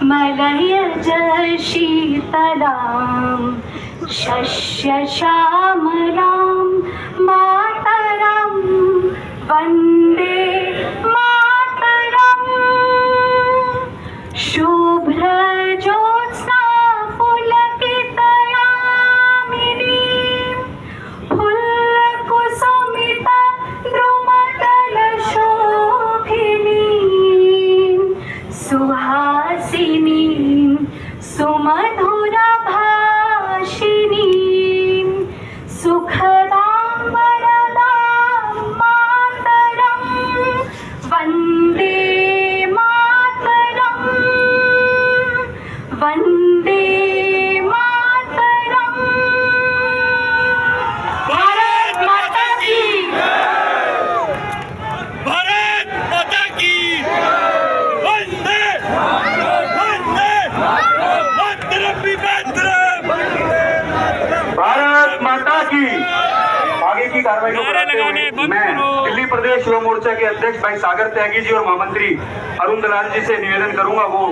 मलयज शीतलां शस्यश्यामलां मातरं वन्दे मातरम्। शुभ्रज्योत्स्ना पुलकितयामिनीं फुल्लकुसुमितद्रुमदलशोभिनीं सुहासिनीं सुमधुरभाषिणीं सुखदां वरदां मातरं वन्दे मातरम्। वन्दे मातरम्। भारत माता की, भारत माता की वंदे वंदे मातरम मातरम। भारत माता की। आगे की कार्रवाई को बढ़ाते हुए मैं दिल्ली प्रदेश युवा मोर्चा के अध्यक्ष भाई सागर त्यागी जी और महामंत्री अरुण दलाल जी से निवेदन करूंगा वो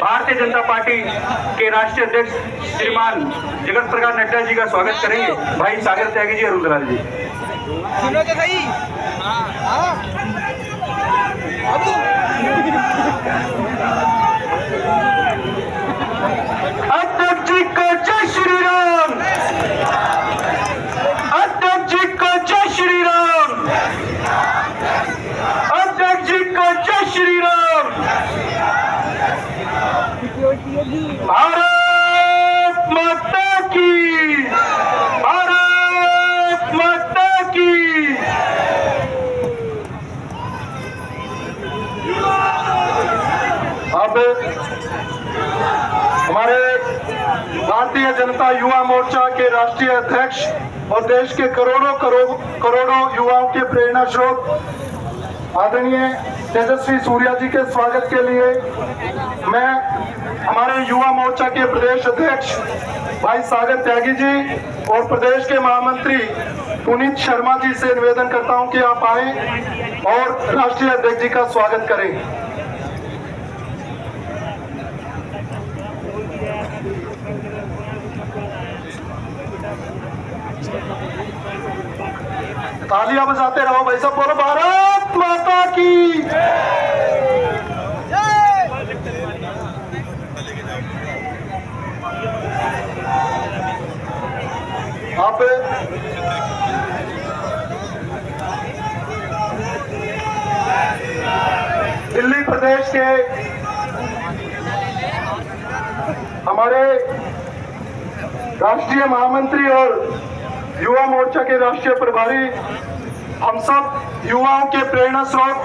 भारतीय जनता पार्टी के राष्ट्रीय अध्यक्ष श्रीमान जगत प्रकाश नड्डा जी का स्वागत करेंगे। भाई सागर त्यागी जी, अरुण दलाल जी। सुनो तो सही। अध्यक्ष जी को जय श्री राम। अध्यक्ष जी को जय श्री राम। अध्यक्ष जी को जय श्री राम। भारत माता की। भारत माता की। अब हमारे भारतीय जनता युवा मोर्चा के राष्ट्रीय अध्यक्ष और देश के करोड़ों युवाओं के प्रेरणा स्रोत आदरणीय तेजस्वी सूर्या जी के स्वागत के लिए मैं हमारे युवा मोर्चा के प्रदेश अध्यक्ष भाई सागर त्यागी जी और प्रदेश के महामंत्री पुनीत शर्मा जी से निवेदन करता हूं कि आप आए और राष्ट्रीय अध्यक्ष जी का स्वागत करें। तालियां बजाते रहो भाई साहब, बोलो भारत माता की। आप दिल्ली प्रदेश के हमारे राष्ट्रीय महामंत्री और युवा मोर्चा के राष्ट्रीय प्रभारी, हम सब युवाओं के प्रेरणा स्रोत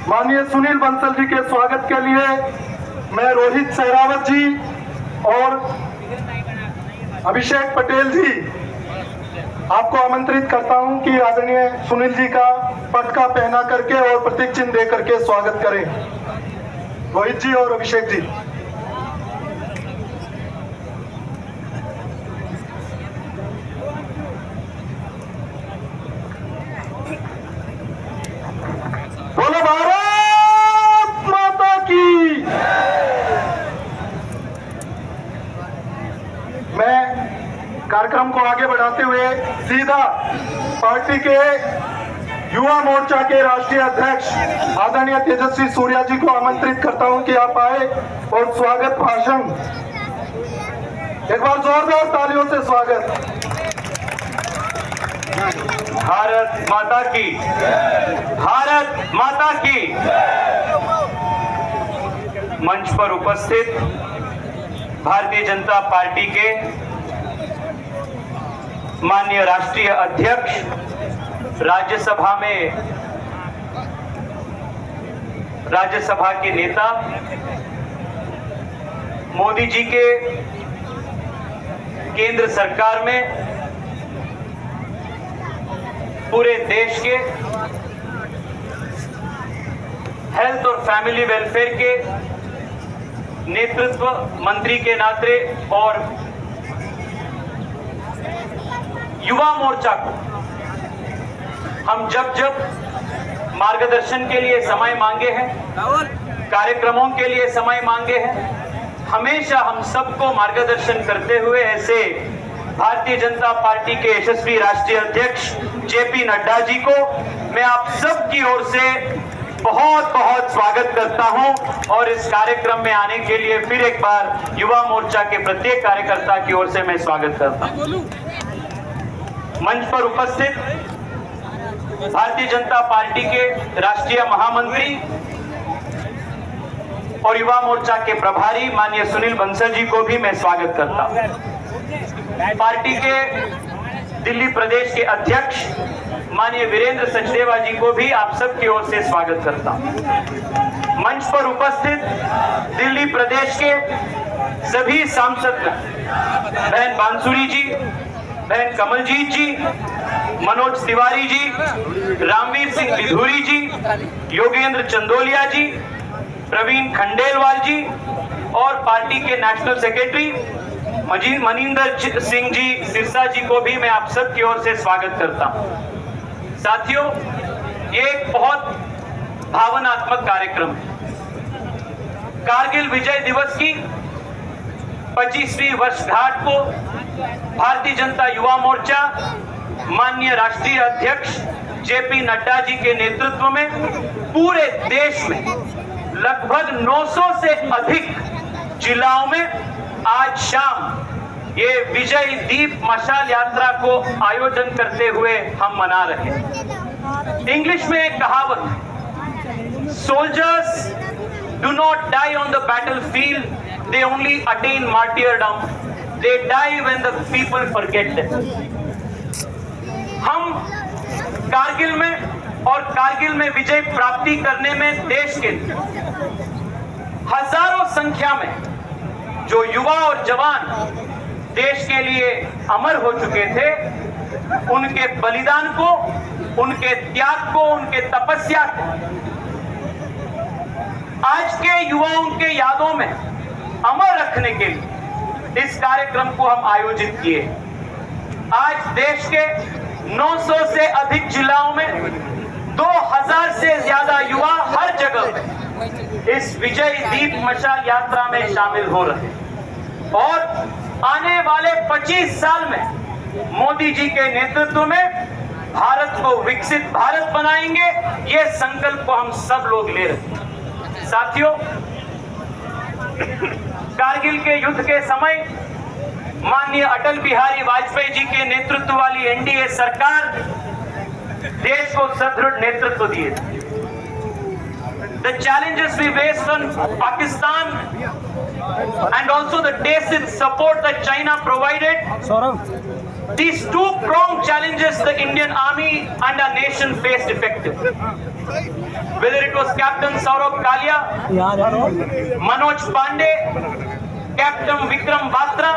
माननीय सुनील बंसल जी के स्वागत के लिए मैं रोहित सहरावत जी और अभिषेक पटेल जी आपको आमंत्रित करता हूं कि आदरणीय सुनील जी का पटका पहना करके और प्रतीक चिन्ह दे करके स्वागत करें। रोहित जी और अभिषेक जी। बोलो भारत माता की। मैं कार्यक्रम को आगे बढ़ाते हुए सीधा पार्टी के युवा मोर्चा के राष्ट्रीय अध्यक्ष आदरणीय तेजस्वी सूर्या जी को आमंत्रित करता हूं कि आप आए और स्वागत भाषण, एक बार जोरदार तालियों से स्वागत। भारत माता की। भारत माता की। मंच पर उपस्थित भारतीय जनता पार्टी के माननीय राष्ट्रीय अध्यक्ष, राज्यसभा के नेता, मोदी जी के केंद्र सरकार में पूरे देश के हेल्थ और फैमिली वेलफेयर के नेतृत्व मंत्री के नाते और युवा मोर्चा को हम जब जब मार्गदर्शन के लिए समय मांगे हैं कार्यक्रमों के लिए समय मांगे हैं। हमेशा हम सबको मार्गदर्शन करते हुए ऐसे भारतीय जनता पार्टी के यशस्वी राष्ट्रीय अध्यक्ष जेपी नड्डा जी को मैं आप सब की ओर से बहुत बहुत स्वागत करता हूं और इस कार्यक्रम में आने के लिए फिर एक बार युवा मोर्चा के प्रत्येक कार्यकर्ता की ओर से मैं स्वागत करता हूं। मंच पर उपस्थित भारतीय जनता पार्टी के राष्ट्रीय महामंत्री और युवा मोर्चा के प्रभारी माननीय सुनील बंसल जी को भी मैं स्वागत करता हूं। पार्टी के दिल्ली प्रदेश के अध्यक्ष माननीय वीरेंद्र सचदेवा जी को भी आप सब की ओर से स्वागत करता हूं। मंच पर उपस्थित दिल्ली प्रदेश के सभी सांसद बहन बांसुरी जी, बहन कमलजीत जी, मनोज तिवारी जी, रामवीर सिंह विधूरी जी, योगेंद्र चंदोलिया जी, प्रवीण खंडेलवाल जी और पार्टी के नेशनल सेक्रेटरी मनिंदर सिंह जी सिरसा जी को भी मैं आप सब की ओर से स्वागत करता हूं। साथियों, ये एक बहुत भावनात्मक कार्यक्रम है। कारगिल विजय दिवस की 25वीं वर्षगांठ को भारतीय जनता युवा मोर्चा माननीय राष्ट्रीय अध्यक्ष जेपी नड्डा जी के नेतृत्व में पूरे देश में लगभग 900 से अधिक जिलाओं में आज शाम ये विजय दीप मशाल यात्रा को आयोजन करते हुए हम मना रहे हैं। इंग्लिश में एक कहावत है, soldiers do not die on the battlefield, they only attain martyrdom, they die when the people forget them. हम कारगिल में और कारगिल में विजय प्राप्ति करने में देश के हजारों संख्या में जो युवा और जवान देश के लिए अमर हो चुके थे, उनके बलिदान को, उनके त्याग को, उनके तपस्या को आज के युवाओं के यादों में अमर रखने के लिए इस कार्यक्रम को हम आयोजित किए। आज देश के 900 से अधिक जिलाओं में 2000 से ज्यादा युवा हर जगह इस विजय दीप मशाल यात्रा में शामिल हो रहे हैं और आने वाले 25 साल में मोदी जी के नेतृत्व में भारत को विकसित भारत बनाएंगे, ये संकल्प को हम सब लोग ले रहे हैं। साथियों, कारगिल के युद्ध के समय माननीय अटल बिहारी वाजपेयी जी के नेतृत्व वाली एनडीए सरकार देश को सुदृढ़ नेतृत्व दिए। The challenges we faced on Pakistan and also the tacit support that China provided, these two-pronged challenges the Indian Army and our nation faced effectively. Whether it was Captain Saurabh Kalia, Manoj Pandey, Captain Vikram Batra,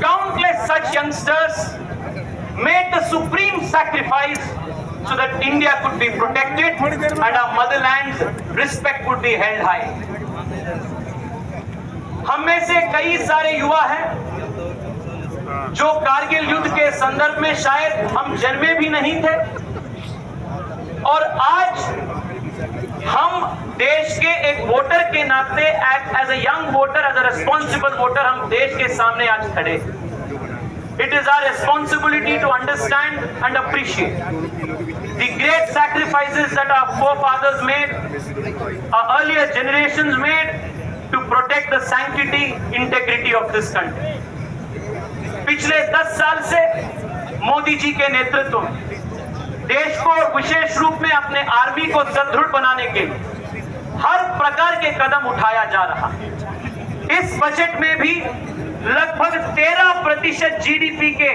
countless such youngsters made the supreme sacrifice so that India could be protected and our motherland's respect would be held high. हम में से कई सारे युवा हैं जो कारगिल युद्ध के संदर्भ में शायद हम जन्मे भी नहीं थे और आज हम देश के एक वोटर के नाते as a young voter, as a responsible voter हम देश के सामने आज खड़े। It is our responsibility to understand and appreciate the great sacrifices that our forefathers made, our earlier generations made to protect the sanctity, integrity of this country. पिछले 10 साल से मोदी जी के नेतृत्व में देश को विशेष रूप में अपने आर्मी को सुदृढ़ बनाने के लिए हर प्रकार के कदम उठाया जा रहा है। इस बजट में भी लगभग 13% जीडीपी के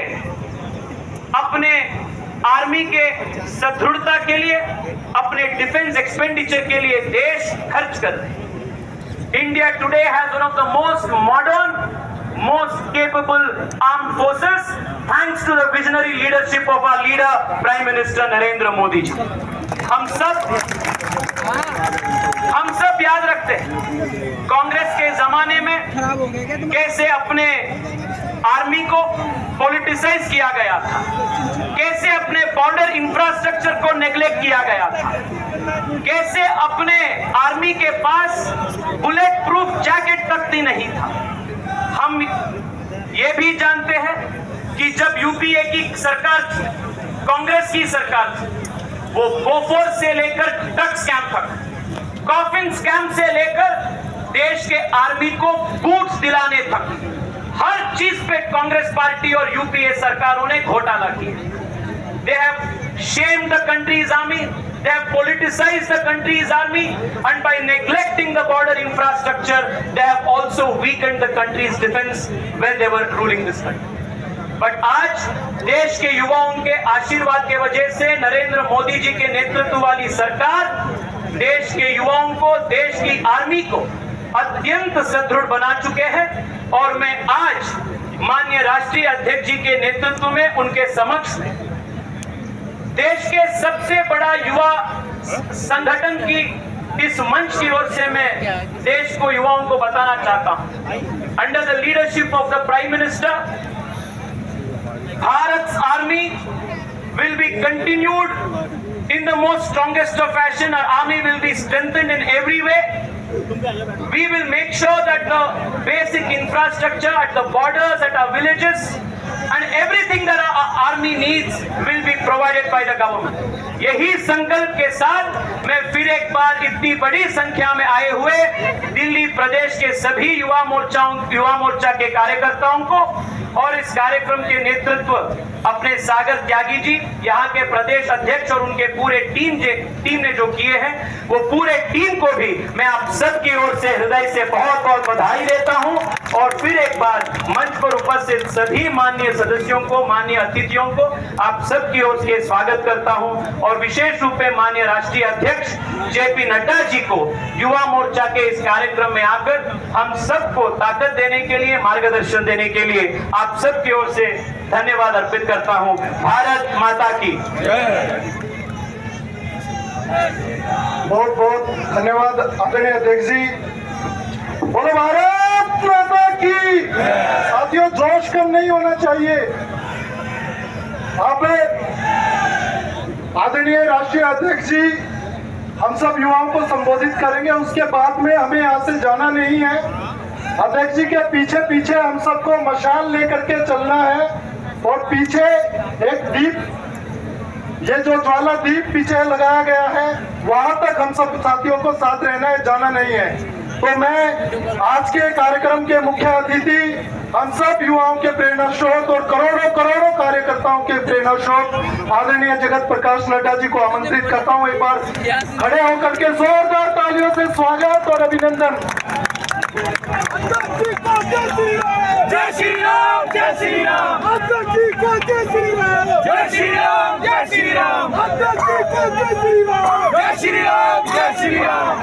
अपने आर्मी के सुदृढ़ता के लिए, अपने डिफेंस एक्सपेंडिचर के लिए देश खर्च कर रहे हैं। India today has one of the most modern, most capable armed forces thanks to the visionary leadership of our leader Prime Minister Narendra Modi ji. हम सब याद रखते हैं कांग्रेस के जमाने में कैसे अपने आर्मी को पॉलिटिसाइज किया गया था, कैसे अपने बॉर्डर इंफ्रास्ट्रक्चर को नेग्लेक्ट किया गया था, कैसे अपने आर्मी के पास बुलेट प्रूफ जैकेट तक भी नहीं था। हम ये भी जानते हैं कि जब यूपीए की सरकार थी, कांग्रेस की सरकार थी, वो बोफोर्स से लेकर ड्रग स्कैम तक, कॉफिन स्कैम से लेकर देश के आर्मी को बूट्स दिलाने तक, हर चीज पे कांग्रेस पार्टी और यूपीए सरकारों ने घोटाला किया। They have shamed the country's army, they have politicized the country's army, and by neglecting the border infrastructure, they have also weakened the country's defense when they were ruling this country. But आज देश के युवाओं के आशीर्वाद के वजह से नरेंद्र मोदी जी के नेतृत्व वाली सरकार देश के युवाओं को, देश की आर्मी को अत्यंत सुदृढ़ बना चुके हैं। और मैं आज माननीय राष्ट्रीय अध्यक्ष जी के नेतृत्व में उनके समक्ष देश के सबसे बड़ा युवा संगठन की इस मंच की ओर से मैं देश को, युवाओं को बताना चाहता हूं, under the leadership of the prime minister, Bharat's army will be continued in the most strongest of fashion. Our army will be strengthened in every way. We will make sure that the basic infrastructure at the borders, at our villages, and everything that our army needs will be provided by the government. यही संकल्प के साथ मैं फिर एक बार इतनी बड़ी संख्या में आए हुए दिल्ली प्रदेश के सभी युवा मोर्चा के कार्यकर्ताओं को और इस कार्यक्रम के नेतृत्व अपने सागर त्यागी जी, यहाँ के प्रदेश अध्यक्ष और उनके पूरे टीम ने जो किए हैं, वो पूरे टीम को भी मैं आप सब की ओर से हृदय से बहुत बहुत बधाई देता हूं। और फिर एक बार मंच पर उपस्थित सभी माननीय सदस्यों को, माननीय अतिथियों को आप सब की ओर से स्वागत करता हूं और विशेष रूप में माननीय राष्ट्रीय अध्यक्ष जेपी नड्डा जी को युवा मोर्चा के इस कार्यक्रम में आकर हम सबको ताकत देने के लिए, मार्गदर्शन देने के लिए आप सब की ओर से धन्यवाद अर्पित करता हूं। भारत माता की बहुत बहुत धन्यवाद आदरणीय अध्यक्ष जी। बोलो भारत माता की। साथियों, जोश कम नहीं होना चाहिए। आप आदरणीय राष्ट्रीय अध्यक्ष जी हम सब युवाओं को संबोधित करेंगे, उसके बाद में हमें यहाँ से जाना नहीं है। अध्यक्ष जी के पीछे पीछे हम सबको मशाल लेकर के चलना है और पीछे एक दीप, ये जो ज्वाला दीप पीछे लगाया गया है, वहां तक हम सब साथियों को साथ रहना है, जाना नहीं है। तो मैं आज के कार्यक्रम के मुख्य अतिथि, हम सब युवाओं के प्रेरणा स्रोत और करोड़ों करोड़ों कार्यकर्ताओं के प्रेरणा स्रोत आदरणीय जगत प्रकाश नड्डा जी को आमंत्रित करता हूं। एक बार खड़े होकर के जोरदार तालियों से स्वागत और अभिनंदन। जय श्री राम, जय श्री राम, जय श्री राम, जय श्री राम, जय श्री राम, जय श्री राम, जय श्री राम, जय श्री राम।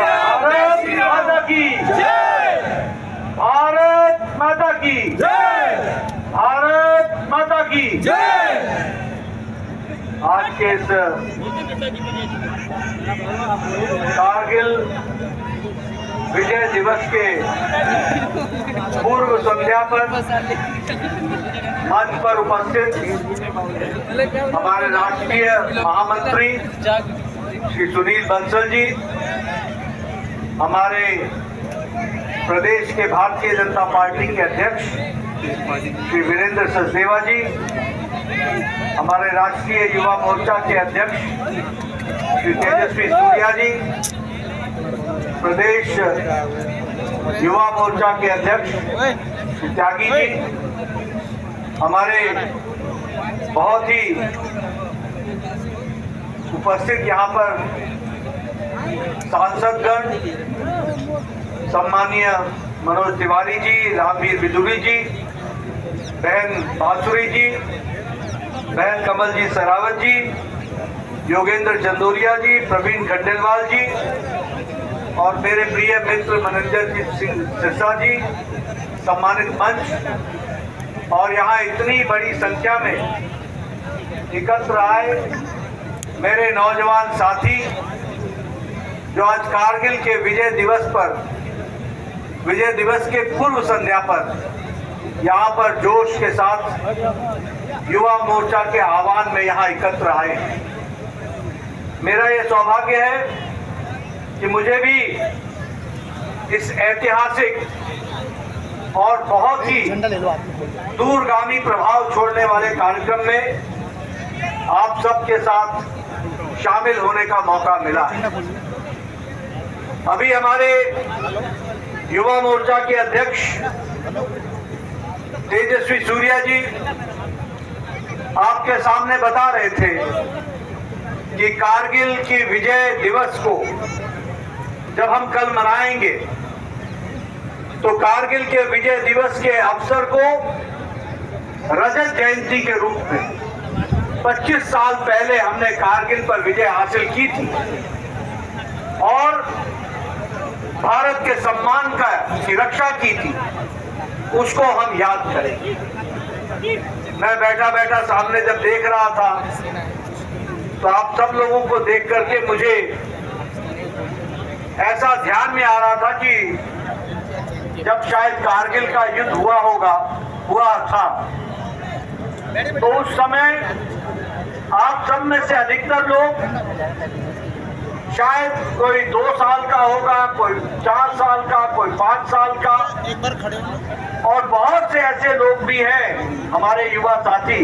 भारत माता की जय, भारत माता की जय, भारत माता की जय। आज के इस कारगिल विजय दिवस के पूर्व संध्या पर मंच पर उपस्थित हमारे राष्ट्रीय महामंत्री श्री सुनील बंसल जी, हमारे प्रदेश के भारतीय जनता पार्टी के अध्यक्ष श्री वीरेंद्र सचदेवा जी, हमारे राष्ट्रीय युवा मोर्चा के अध्यक्ष श्री तेजस्वी सूर्या जी, प्रदेश युवा मोर्चा के अध्यक्ष श्री त्यागी जी, हमारे बहुत ही उपस्थित यहाँ पर सांसदगण, सम्मानीय मनोज तिवारी जी, रामवीर बिदुरी जी, बहन बांसुरी जी, बहन कमल जी सरावत जी, योगेंद्र चंदोलिया जी, प्रवीण खंडेलवाल जी और मेरे प्रिय मित्र मनोज सिंह सिरसा जी, सम्मानित मंच और यहाँ इतनी बड़ी संख्या में एकत्र आए मेरे नौजवान साथी जो आज कारगिल के विजय दिवस के पूर्व संध्या पर यहाँ पर जोश के साथ युवा मोर्चा के आह्वान में यहाँ एकत्र आए हैं। मेरा ये सौभाग्य है कि मुझे भी इस ऐतिहासिक और बहुत ही दूरगामी प्रभाव छोड़ने वाले कार्यक्रम में आप सबके साथ शामिल होने का मौका मिला है। अभी हमारे युवा मोर्चा के अध्यक्ष तेजस्वी सूर्या जी आपके सामने बता रहे थे कि कारगिल की विजय दिवस को जब हम कल मनाएंगे तो कारगिल के विजय दिवस के अवसर को रजत जयंती के रूप में 25 साल पहले हमने कारगिल पर विजय हासिल की थी और भारत के सम्मान की रक्षा की थी, उसको हम याद करेंगे। मैं बैठा बैठा सामने जब देख रहा था तो आप सब लोगों को देख करके मुझे ऐसा ध्यान में आ रहा था कि जब शायद कारगिल का युद्ध हुआ था तो उस समय आप सब में से अधिकतर लोग शायद कोई 2 साल का होगा, कोई 4 साल का, कोई 5 साल का, और बहुत से ऐसे लोग भी हैं हमारे युवा साथी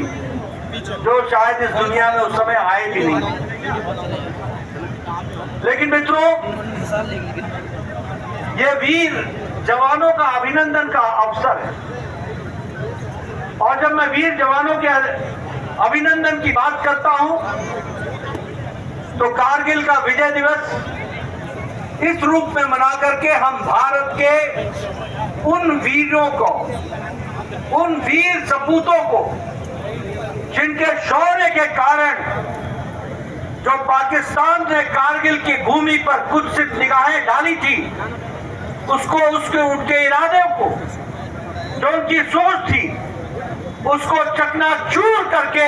जो शायद इस दुनिया में उस समय आए भी नहीं। लेकिन मित्रों, ये वीर जवानों का अभिनंदन का अवसर है और जब मैं वीर जवानों के अभिनंदन की बात करता हूं तो कारगिल का विजय दिवस इस रूप में मना करके हम भारत के उन वीरों को, उन वीर सपूतों को जिनके शौर्य के कारण जो पाकिस्तान ने कारगिल की भूमि पर कुत्सित निगाहें डाली थी, उनके इरादे को, जो उनकी सोच थी, उसको चकनाचूर करके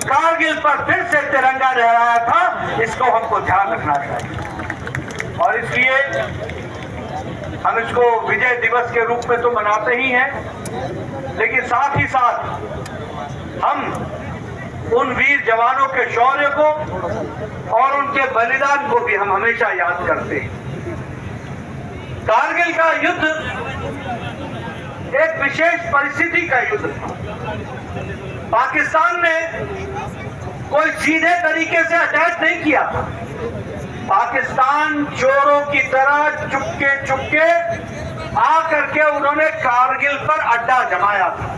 कारगिल पर फिर से तिरंगा लहराया था। इसको हमको ध्यान रखना चाहिए और इसलिए हम इसको विजय दिवस के रूप में तो मनाते ही हैं, लेकिन साथ ही साथ हम उन वीर जवानों के शौर्य को और उनके बलिदान को भी हम हमेशा याद करते हैं। कारगिल का युद्ध एक विशेष परिस्थिति का युद्ध था। पाकिस्तान ने कोई सीधे तरीके से अटैक नहीं किया था। पाकिस्तान चोरों की तरह चुपके आकर के उन्होंने कारगिल पर अड्डा जमाया था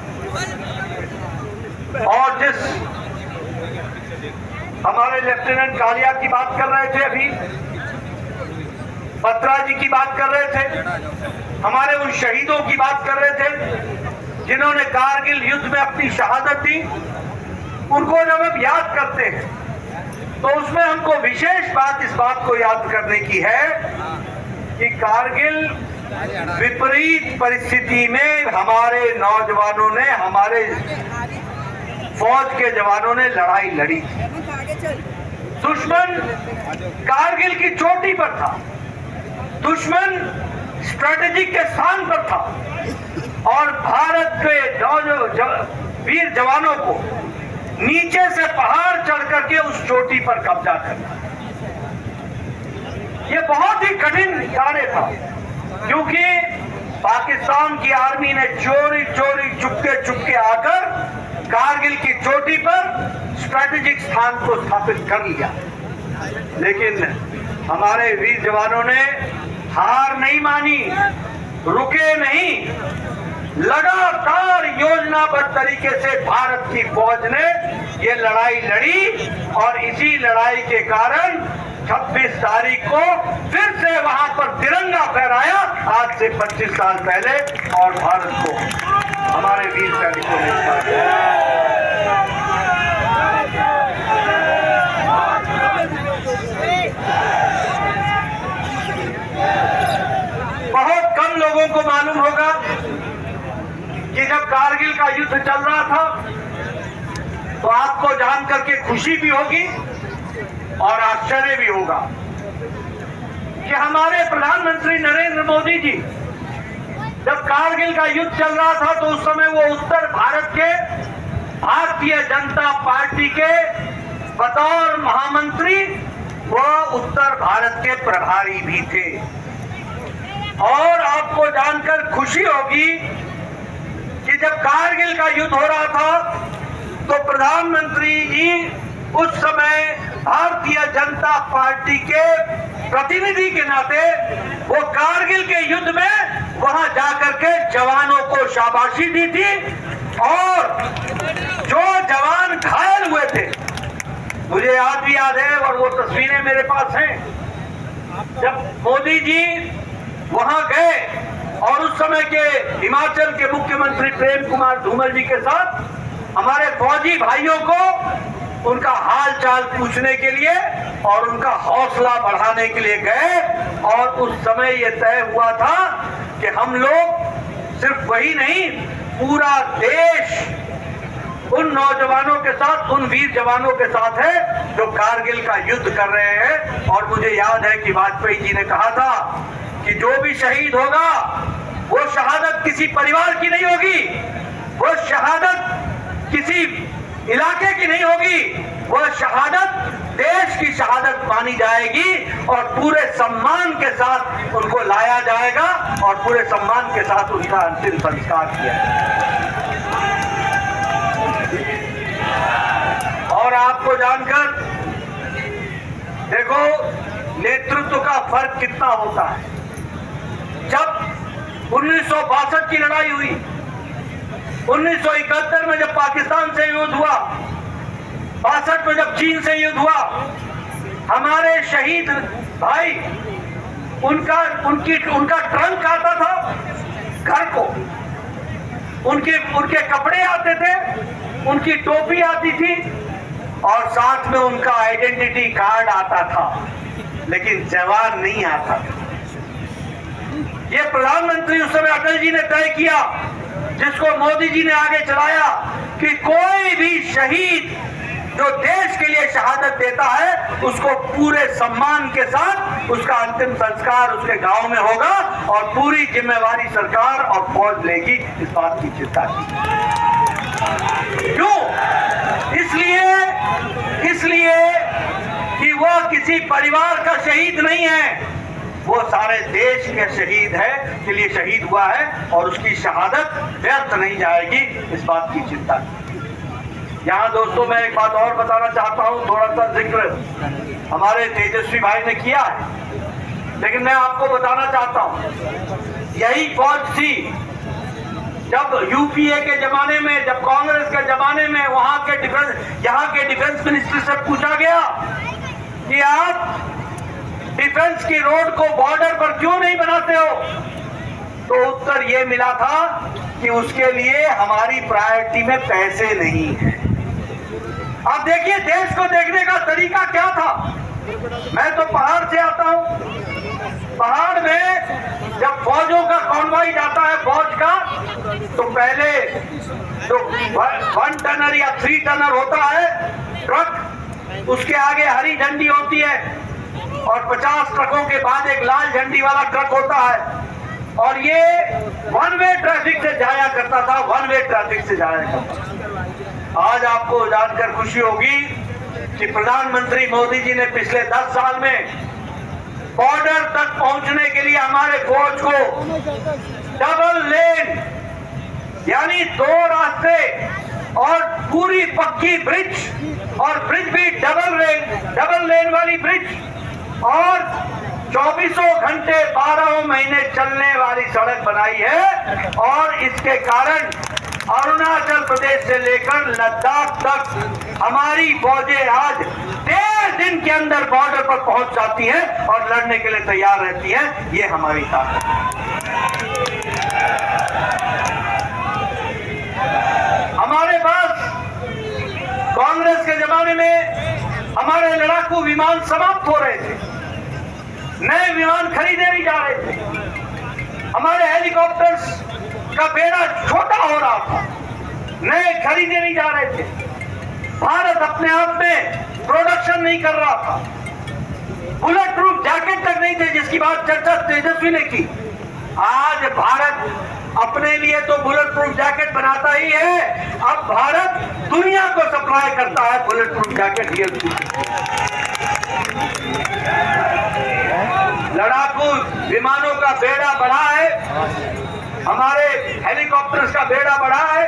और जिस हमारे लेफ्टिनेंट कालिया की बात कर रहे थे, अभी बत्रा जी की बात कर रहे थे, हमारे उन शहीदों की बात कर रहे थे जिन्होंने कारगिल युद्ध में अपनी शहादत दी, उनको जब हम याद करते हैं तो उसमें हमको विशेष बात इस बात को याद करने की है कि कारगिल विपरीत परिस्थिति में हमारे नौजवानों ने, हमारे फौज के जवानों ने लड़ाई लड़ी। दुश्मन कारगिल की चोटी पर था, दुश्मन स्ट्रेटेजिक के स्थान पर था और भारत के वीर जवानों को नीचे से पहाड़ चढ़ करके उस चोटी पर कब्जा करना, ये बहुत ही कठिन कार्य था क्योंकि पाकिस्तान की आर्मी ने चोरी चुपके आकर कारगिल की चोटी पर स्ट्रेटेजिक स्थान को स्थापित कर लिया। लेकिन हमारे वीर जवानों ने हार नहीं मानी, रुके नहीं, लगातार योजनाबद्ध तरीके से भारत की फौज ने ये लड़ाई लड़ी और इसी लड़ाई के कारण 26 तारीख को फिर से वहां पर तिरंगा फहराया, आज से 25 साल पहले, और भारत को हमारे वीर सैनिकों ने बहुत कम लोगों को मालूम होगा कि जब कारगिल का युद्ध चल रहा था तो आपको जान करके खुशी भी होगी और आश्चर्य भी होगा कि हमारे प्रधानमंत्री नरेंद्र मोदी जी जब कारगिल का युद्ध चल रहा था तो उस समय वो उत्तर भारत के भारतीय जनता पार्टी के बतौर महामंत्री वो उत्तर भारत के प्रभारी भी थे। और आपको जानकर खुशी होगी कि जब कारगिल का युद्ध हो रहा था तो प्रधानमंत्री जी उस समय भारतीय जनता पार्टी के प्रतिनिधि के नाते वो कारगिल के युद्ध में वहां जाकर के जवानों को शाबाशी दी थी। और जो जवान घायल हुए थे, मुझे आज भी याद है और वो तस्वीरें मेरे पास हैं, जब मोदी जी वहां गए और उस समय के हिमाचल के मुख्यमंत्री प्रेम कुमार धूमल जी के साथ हमारे फौजी भाइयों को उनका हाल चाल पूछने के लिए और उनका हौसला बढ़ाने के लिए गए। और उस समय ये तय हुआ था कि हम लोग सिर्फ वही नहीं, पूरा देश उन नौजवानों के साथ, उन वीर जवानों के साथ है जो कारगिल का युद्ध कर रहे हैं। और मुझे याद है कि वाजपेयी जी ने कहा था कि जो भी शहीद होगा वो शहादत किसी परिवार की नहीं होगी, वो शहादत किसी इलाके की नहीं होगी, वह शहादत देश की शहादत मानी जाएगी और पूरे सम्मान के साथ उनको लाया जाएगा और पूरे सम्मान के साथ उनका अंतिम संस्कार किया जाएगा। और आपको जानकर देखो नेतृत्व का फर्क कितना होता है। जब 1962 की लड़ाई हुई, 1971 में जब पाकिस्तान से युद्ध हुआ, 62 में जब चीन से युद्ध हुआ, हमारे शहीद भाई उनका ट्रंक आता था घर को, उनके कपड़े आते थे, उनकी टोपी आती थी और साथ में उनका आइडेंटिटी कार्ड आता था, लेकिन जवान नहीं आता था। ये प्रधानमंत्री उस समय अटल जी ने तय किया, जिसको मोदी जी ने आगे चलाया, कि कोई भी शहीद जो देश के लिए शहादत देता है उसको पूरे सम्मान के साथ उसका अंतिम संस्कार उसके गांव में होगा और पूरी जिम्मेवारी सरकार और फौज लेगी। इस बात की चिंता की क्यों? इसलिए कि वह किसी परिवार का शहीद नहीं है, वो सारे देश के शहीद है के लिए शहीद हुआ है और उसकी शहादत व्यर्थ नहीं जाएगी। इस बात की चिंता की। यहाँ दोस्तों मैं एक बात और बताना चाहता हूँ, थोड़ा सा जिक्र हमारे तेजस्वी भाई ने किया है, लेकिन मैं आपको बताना चाहता हूँ यही फौज थी जब यूपीए के जमाने में, जब कांग्रेस के जमाने में यहाँ के डिफेंस मिनिस्टर से पूछा गया कि आप डिफेंस की रोड को बॉर्डर पर क्यों नहीं बनाते हो, तो उत्तर ये मिला था कि उसके लिए हमारी प्रायोरिटी में पैसे नहीं है। आप देखिए देश को देखने का तरीका क्या था। मैं तो पहाड़ से आता हूं, पहाड़ में जब फौजों का कॉन्वॉय जाता है फौज का, तो पहले जो 1 टनर या 3 टनर होता है ट्रक, उसके आगे हरी झंडी होती है और 50 ट्रकों के बाद एक लाल झंडी वाला ट्रक होता है और ये 1 वे ट्रैफिक से जाया करता था, 1 वे ट्रैफिक से जाया करता था। आज आपको जानकर खुशी होगी कि प्रधानमंत्री मोदी जी ने पिछले 10 साल में बॉर्डर तक पहुंचने के लिए हमारे फौज को डबल लेन यानी 2 रास्ते और पूरी पक्की ब्रिज और ब्रिज भी डबल लेन वाली ब्रिज और 24 घंटे 12 महीने चलने वाली सड़क बनाई है। और इसके कारण अरुणाचल प्रदेश से लेकर लद्दाख तक हमारी फौजें आज 1.5 दिन के अंदर बॉर्डर पर पहुंच जाती हैं और लड़ने के लिए तैयार रहती हैं। ये हमारी ताकत है। हमारे पास कांग्रेस के जमाने में हमारे लड़ाकू विमान समाप्त हो रहे थे, नए विमान खरीदे नहीं जा रहे थे, हमारे हेलीकॉप्टर्स का बेड़ा छोटा हो रहा था, नए खरीदे नहीं जा रहे थे, भारत अपने आप में प्रोडक्शन नहीं कर रहा था, बुलेट प्रूफ जैकेट तक नहीं थे जिसकी बात चर्चा तेजस्वी ने की। आज भारत अपने लिए तो बुलेट प्रूफ जैकेट बनाता ही है, अब भारत दुनिया को सप्लाई करता है बुलेट प्रूफ जैकेट। लड़ाकू विमानों का बेड़ा बढ़ा है, हमारे हेलीकॉप्टर्स का बेड़ा बढ़ा है।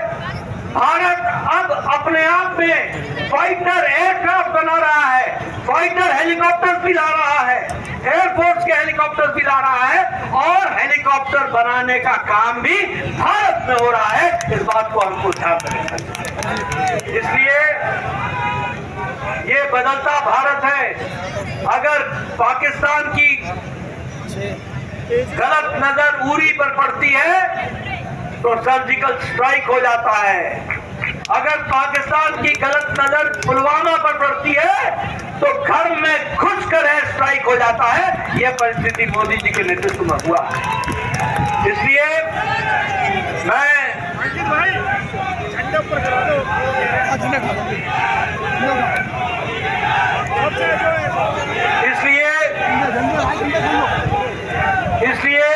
भारत अब अपने आप में फाइटर एयरक्राफ्ट बना रहा है, फाइटर हेलीकॉप्टर भी ला रहा है, एयरफोर्स के हेलीकॉप्टर भी ला रहा है, और हेलीकॉप्टर बनाने का काम भी भारत में हो रहा है। इस बात को हमको ध्यान रखना चाहिए। इसलिए ये बदलता भारत है। अगर पाकिस्तान की गलत नजर उरी पर पड़ती है तो सर्जिकल स्ट्राइक हो जाता है, अगर पाकिस्तान की गलत नजर पुलवामा पर पड़ती है तो घर में घुसकर एयर स्ट्राइक हो जाता है। यह परिस्थिति मोदी जी के नेतृत्व में हुआ। इसलिए मैं इसलिए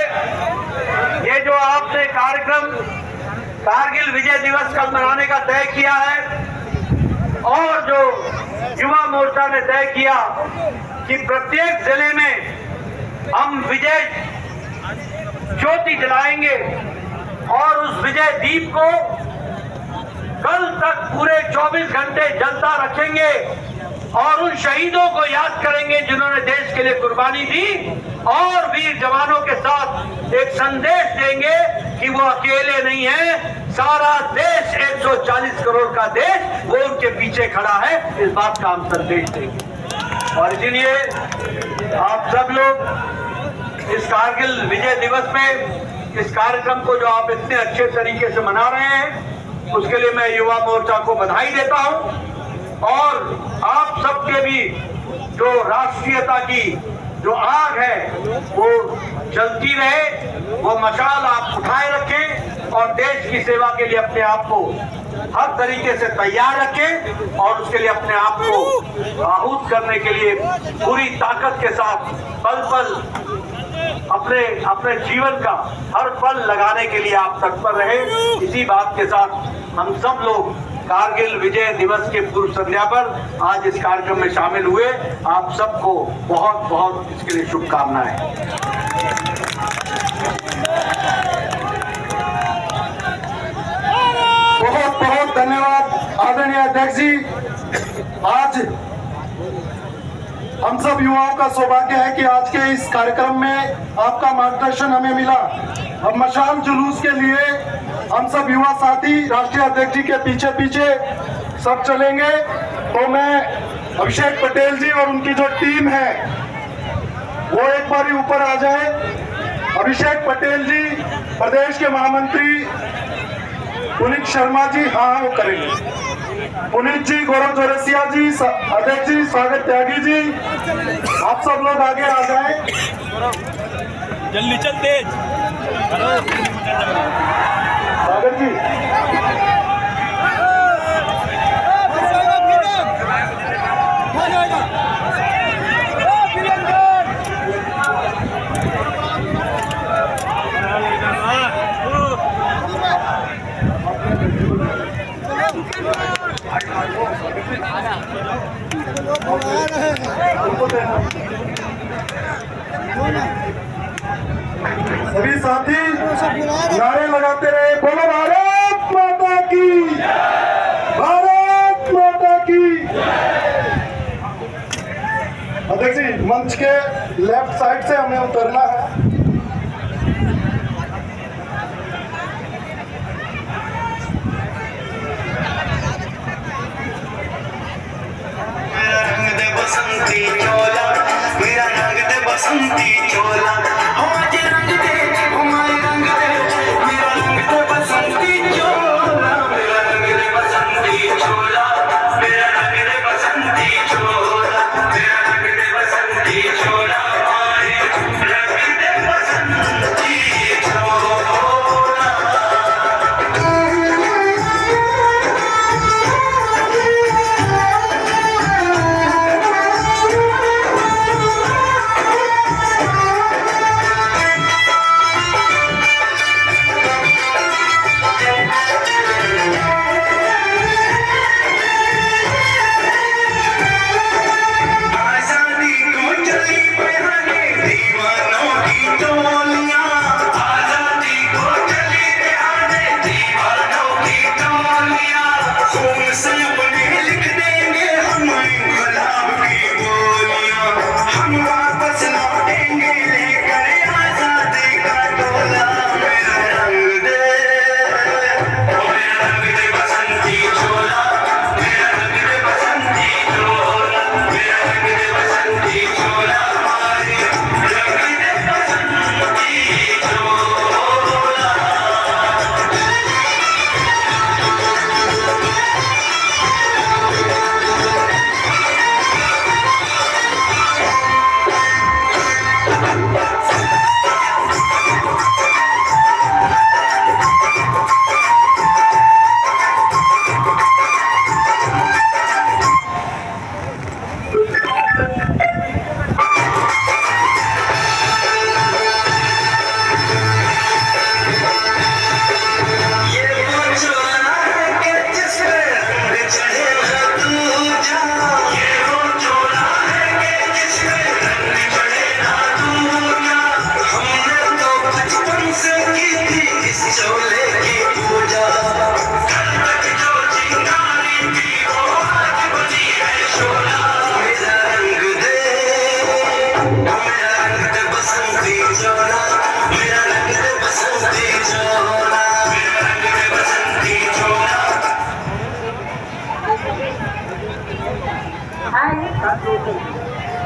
ये जो आपने कार्यक्रम कारगिल विजय दिवस कल मनाने का तय किया है, और जो युवा मोर्चा ने तय किया कि प्रत्येक जिले में हम विजय ज्योति जलाएंगे और उस विजय दीप को कल तक पूरे 24 घंटे जलता रखेंगे और उन शहीदों को याद करेंगे जिन्होंने देश के लिए कुर्बानी दी, और वीर जवानों के साथ एक संदेश देंगे कि वो अकेले नहीं है, सारा देश 140 करोड़ का देश वो उनके पीछे खड़ा है। इस बात का हम संदेश देंगे। और इसलिए आप सब लोग इस कारगिल विजय दिवस में इस कार्यक्रम को जो आप इतने अच्छे तरीके से मना रहे हैं, उसके लिए मैं युवा मोर्चा को बधाई देता हूं। और आप सबके भी जो राष्ट्रीयता की जो आग है वो जलती रहे, वो मशाल आप उठाए रखें और देश की सेवा के लिए अपने आप को हर तरीके से तैयार रखें, और उसके लिए अपने आप को आहूत करने के लिए पूरी ताकत के साथ पल पल अपने जीवन का हर पल लगाने के लिए आप तत्पर रहे। इसी बात के साथ हम सब लोग कारगिल विजय दिवस के पूर्व संध्या पर आज इस कार्यक्रम में शामिल हुए। आप सबको बहुत बहुत इसके लिए शुभकामनाएं। बहुत बहुत धन्यवाद आदरणीय अध्यक्ष जी। आज हम सब युवाओं का सौभाग्य है कि आज के इस कार्यक्रम में आपका मार्गदर्शन हमें मिला। अब मशाल जुलूस के लिए हम सब युवा साथी राष्ट्रीय अध्यक्ष जी के पीछे पीछे सब चलेंगे। तो मैं अभिषेक पटेल जी और उनकी जो टीम है वो एक बार ही ऊपर आ जाए। अभिषेक पटेल जी, प्रदेश के महामंत्री पुनीत शर्मा जी, हाँ वो करेंगे। पुनीत जी, गौरव चौरसिया जी, अध्यक्ष जी, स्वागत त्यागी जी, आप सब लोग आगे आ जाए। जल्दी चल तेज स्वागत जी। सभी साथी नारे लगाते रहे, बोलो भारत माता की, भारत माता की। अध्यक्ष जी, मंच के लेफ्ट साइड से हमें उतरना है। बसंती चोला, मेरा रंग दे बसंती चोला, हमारे रंग दे, हमारे रंग दे, मेरा रंग दे बसंती चोला, मेरा रंग दे बसंती चोला, मेरा रंग दे बसंती चोला, मेरा रंग दे बसंती चोला, हमारे रंग दे बसंती चोला।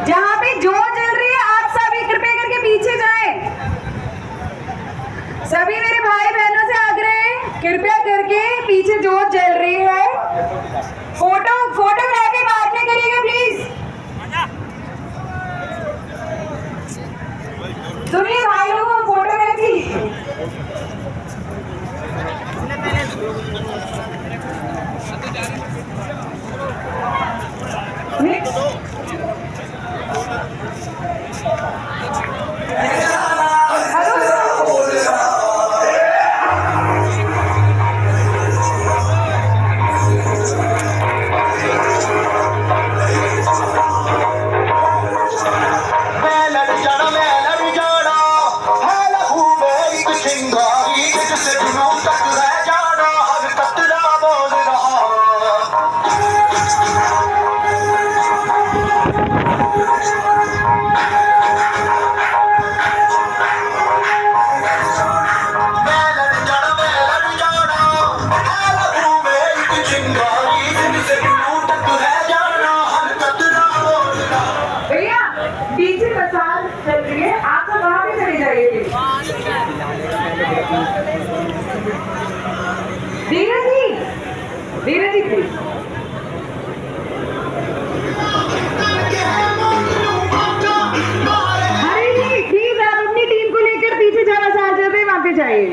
जहाँ पे जोत जल रही है आप सभी कृपया करके पीछे जाएं। सभी मेरे भाई बहनों से आग्रह है, कृपया करके पीछे जोत जल रही है। फोटोग्राफी बाद में करिएगा प्लीज। सुनिए भाई लोगों, फोटोग्राफी पीछे बसाल चल रही है, आप सब वहां पे चले जाइए। धीरज जी प्लीज। हरी जी प्लीज, आप अपनी टीम को लेकर पीछे जहाँ बसाल चल रहे वहां पे जाइए।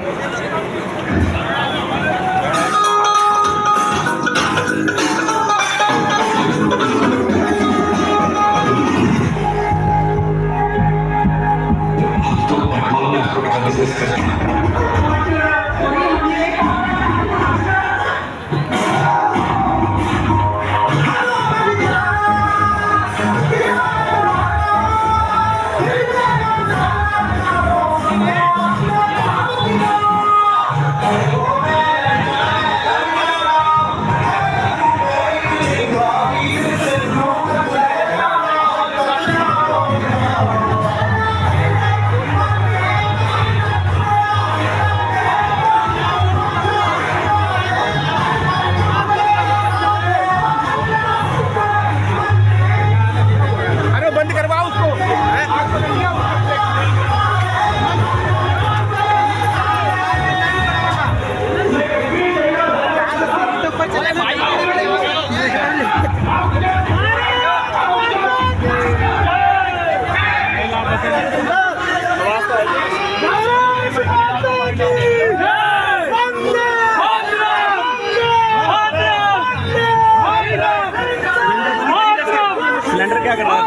सिलेंडर क्या कर रहा है?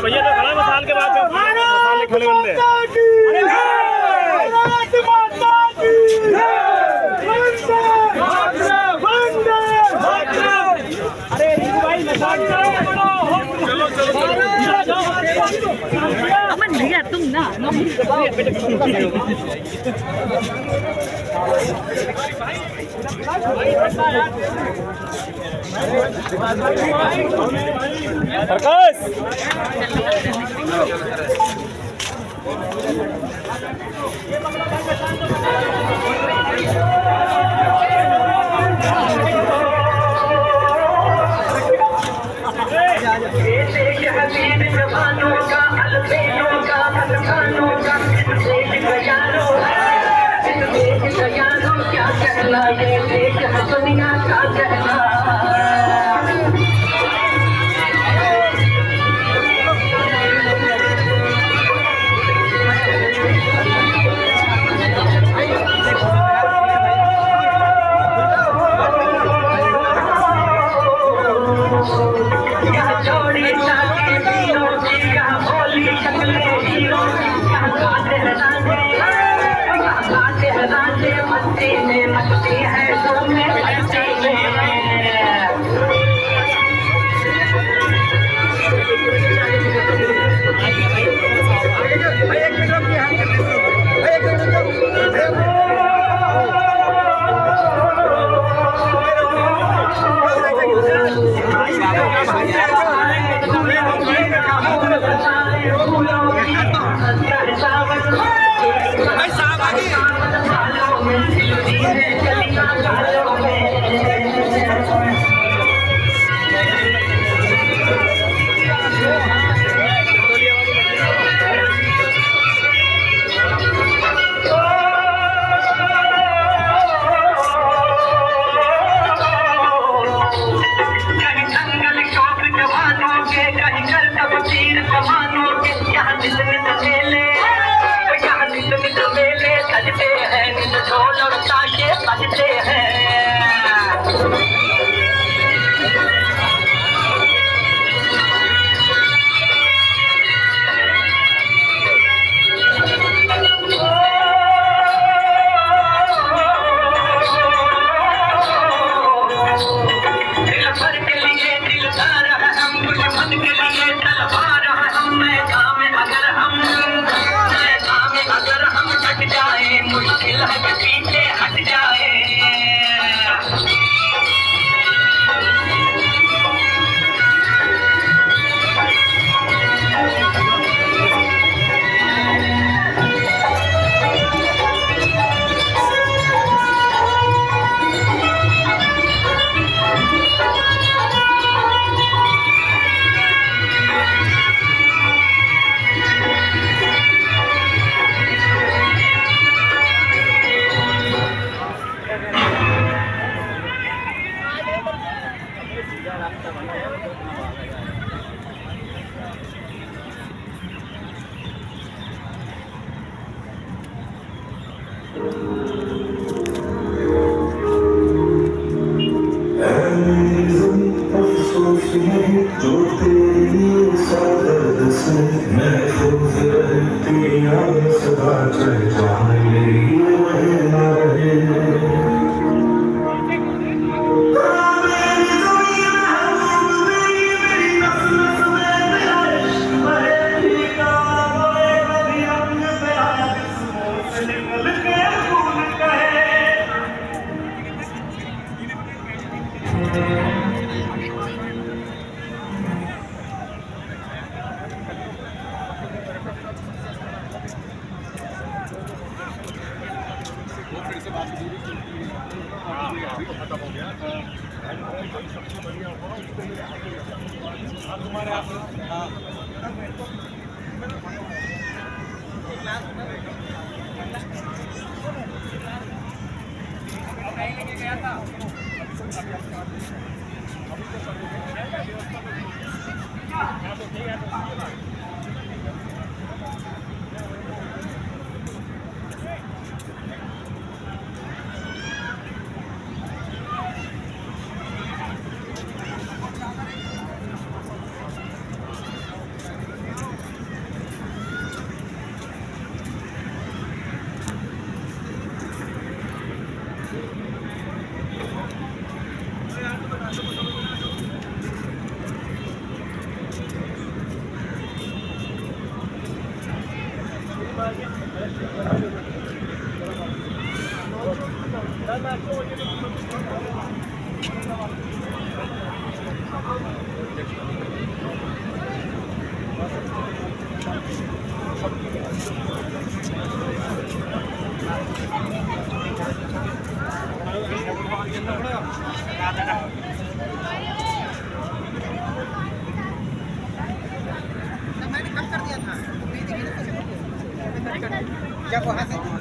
भैया तो खड़ा साल के बाद खड़े बंदे अमन भैया तुम ना दुनिया का कहना मस्ती में मस्ती है घूमे मस्ती में जो तेरी सादत से महफूज रहती सदा चल जाए मेरी वही न रहे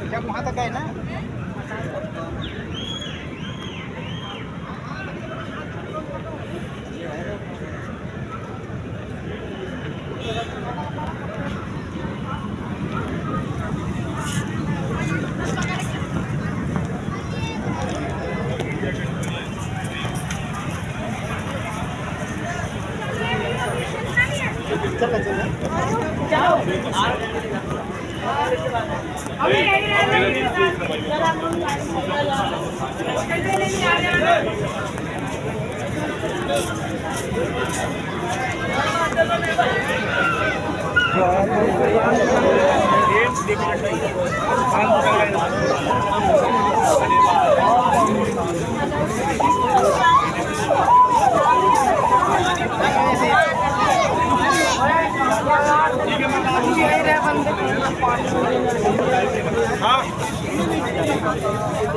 जब वहाँ तक गए ना चल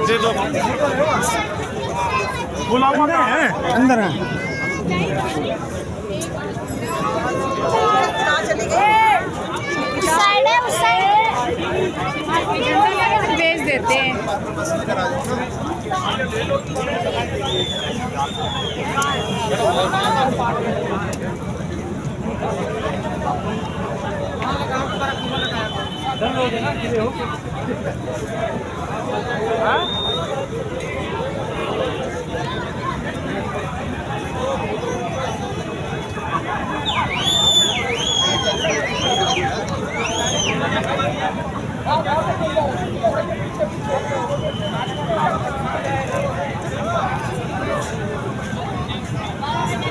दे दो बुलाओ अंदर है भेज देते हैं। हाँ